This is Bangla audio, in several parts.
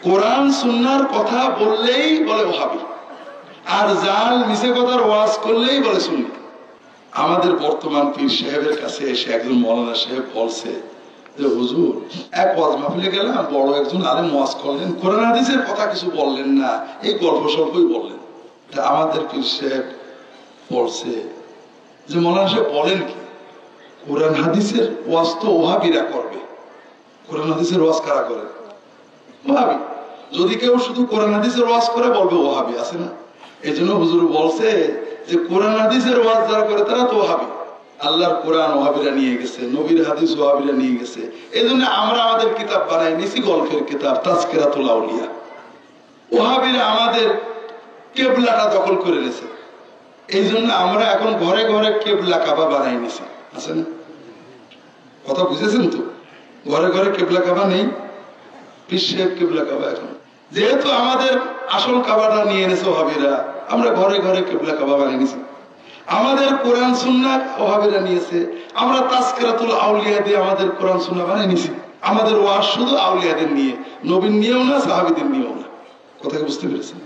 কোরআন সুন্নাহর কথা বললেই বলে ওহাবি, আর জাল মিছে কথার ওয়াজ করলেই বলে সুন্নি। আমাদের বর্তমান পীর সাহেবের কাছে এসে একজন মৌলানা সাহেব বলছে যে হুজুর, এক ওয়াজ মাহফিলে গেলাম, বড় একজন আলেম ওয়াজ করলেন, কোরআন হাদিসের কথা কিছু বললেন না, এই গল্প স্বল্পই বললেন। তা আমাদের পীর সাহেব বলছে যে মৌলানা সাহেব বলেন কি, কোরআন হাদিসের ওয়াজ তো ওহাবিরা করবে। কোরআন হাদিসের ওয়াজ কারা করে? ওহাবি। যদি কেউ শুধু কোরআন হাদিসের ওয়াজ করে বলবে ওহাবি, আছে না? এই জন্য হুজুর বলছে যে কোরআন হাদিসের ওয়াজ যারা করে তারা তো ওহাবি। আল্লাহর কোরআন ওহাবিরা নিয়ে গেছে, নবীর হাদিস ওহাবিরা নিয়ে গেছে। এই জন্য আমরা আমাদের কিতাব বানাই নিছি, গল্পের কিতাব তাজকিরাতুল আউলিয়া। ওহাবিরা আমাদের কেবলাটা দখল করে নিয়েছে, এই জন্য আমরা এখন ঘরে ঘরে কেবলা কাবা বানাই নিছি, আছে না? কথা বুঝেছেন তো? ঘরে ঘরে কেবলা কাবা নেই, বিশ্বের কেবলা কাবা এখন। যেহেতু আমাদের আসল কাবাটা নিয়ে এনেছে ওহাবিরা, আমরা ঘরে ঘরে কেবলা কাবা বানিয়ে নিছি। আমাদের কোরআন সুন্নাহ ওহাবিরা নিয়েছে, আমরা তাজকিরাতুল আউলিয়া দিয়ে আমাদের কোরআন সুন্নাহ বানিয়ে নিছি। আমাদের ওয়াজ শুধু আউলিয়াদের নিয়ে, নবীর নিয়েও না, সাহাবীদের নিয়েও না। কথা বুঝতে পেরেছেন?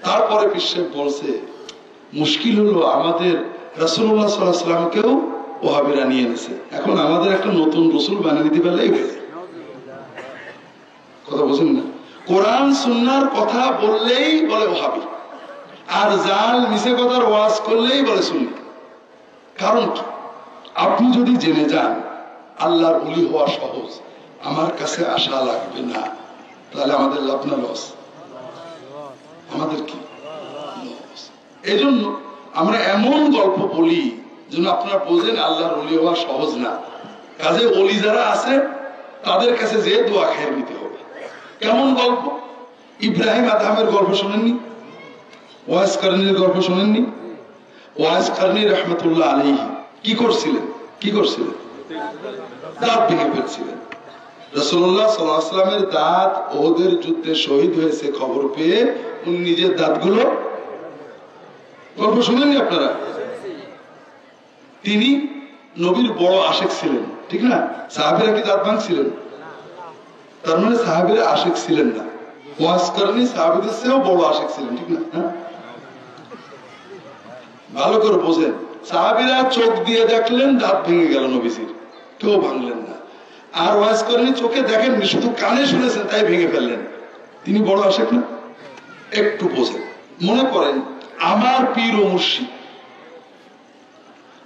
তারপরে বিশ্বে বলছে মুশকিল হলো আমাদের রাসূলুল্লাহ সাল্লাল্লাহু আলাইহি ওয়াসাল্লামকেও ওহাবিরা নিয়ে এনেছে। এখন আমাদের একটা নতুন রসুল বানিয়ে দিতে পারলেই হয়ে যায়। কথা বুঝেন না? কোরআন সুন্নাহর কথা বললেই বলে ওহাবি, আর জাল মিছে কথার ওয়াজ করলেই বলে সুন্নি। কারণ কি? আপনি যদি জেনে যান আল্লাহর ওলি হওয়া সহজ, আমার কাছে আশা লাগবে না, তাহলে আমাদের লাভ না লস? আমাদের কি লস? এই জন্য আমরা এমন গল্প বলি যেন আপনারা বোঝেন আল্লাহর ওলি হওয়া সহজ না। কাজে ওলি যারা আছে তাদের কাছে যে দোয়া খেয়ে নিতে হবে। কেমন গল্প? ইব্রাহিম আদহামের গল্প শোনেননি? ওয়াইস কারনীর গল্প শোনেননি? ওয়াইস কারনী রহমতুল্লাহ আলাইহি কি করছিলেন? দাঁত ভেঙে ফেলছিলেন। রাসূলুল্লাহ সাল্লাল্লাহু আলাইহি ওয়াসাল্লামের দাঁত ওহদের যুদ্ধে শহীদ হয়েছে খবর পেয়ে উনি নিজের দাঁতগুলো, গল্প শুনেননি আপনারা? তিনি নবীর বড় আশিক ছিলেন, ঠিক না? সাহাবীরা কি দাঁত ভাঙছিলেন? তার মানে সাহাবীরা আশিক ছিলেন না। ওয়াজ কারনী সাহাবীদের চেয়েও বড় আশিক ছিলেন, ঠিক না? ভালো করে বোঝেন। সাহাবীরা চোখ দিয়ে দেখলেন, দাঁত ভেঙে গেল নবীজির, কেউ ভাঙলেন না। আর ওয়াজ কারনী চোখে দেখেননি, শুধু কানে শুনেছেন, তাই ভেঙে ফেললেন। তিনি বড় আশিক না? একটু বোঝেন। মনে করেন আমার পীর ও মুর্শিদ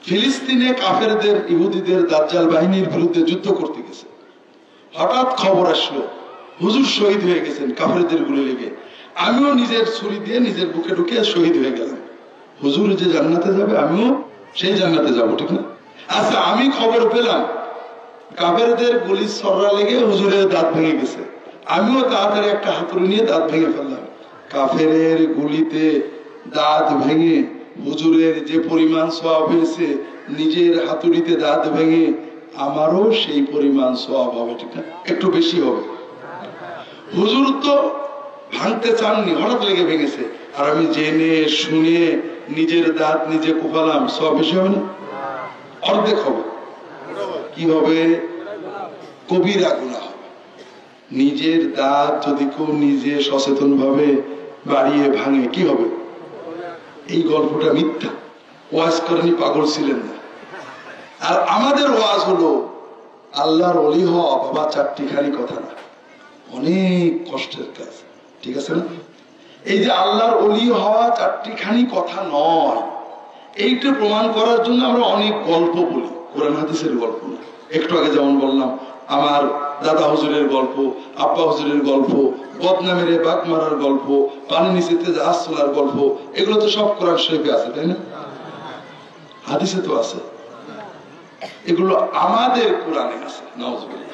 ফিলিস্তিনে কাফেরদের, ইহুদিদের দাজ্জাল বাহিনীর বিরুদ্ধে যুদ্ধ করতে গেছে। হঠাৎ খবর আসলো হুজুর শহীদ হয়ে গেছেন কাফেরদের গুলি লেগে। আমিও নিজের ছুরি দিয়ে নিজের বুকে ঢুকে শহীদ হয়ে গেলাম। হুজুর যে জান্নাতে যাবে, আমিও সেই জান্নাতে যাব, ঠিক না? আচ্ছা, আমি খবর পেলাম কাফেরদের গুলি ছররা লেগে হুজুরের দাঁত ভেঙে গেছে। আমিও তাড়াতাড়ি একটা হাতুড়ি নিয়ে দাঁত ভেঙে ফেললাম। কাফেরের গুলিতে দাঁত ভেঙে হুজুরের যে পরিমাণ সওয়াব হয়েছে, নিজের হাতুড়িতে দাঁত ভেঙে আমারও সেই পরিমাণ সওয়াব হবে, ঠিক না? একটু বেশি হবে। হুজুর তো ভাঙতে চাননি, হঠাৎ লেগে ভেঙেছে, আর আমি জেনে শুনে নিজের দাঁত নিজে কোপালাম, সওয়াব বেশি হবে না? অর্ধেক হবে। কি হবে? কবিরা গুনাহ হবে। নিজের দাঁত যদি কেউ নিজে সচেতন ভাবে বাড়িয়ে ভাঙে, কি হবে? এই গল্পটা মিথ্যা। ওয়াজ কারনী পাগল ছিলেন না। আর আমাদের ওয়াজ হলো আল্লাহর ওলি হওয়া বাবা চারটিখানি কথা না, অনেক কষ্টের কাজ, ঠিক আছে না? এই যে আল্লাহর ওলি হওয়া চারটিখানি কথা নয়, এইটা প্রমাণ করার জন্য আমরা অনেক গল্প বলি, কোরআন হাদিসের গল্প না। একটু আগে যেমন বললাম আমার দাদা হুজুরের গল্প, আব্বা হুজুরের গল্প, বদনামের বাঘ মারার গল্প, পানি নিচেতে জাহাজ চলার গল্প, এগুলো তো সব কোরআন শরীফে আছে, তাই না? হাদিসে তো আছে। এগুলো আমাদের কোরআনে আছে, নাউজুবিল্লাহ।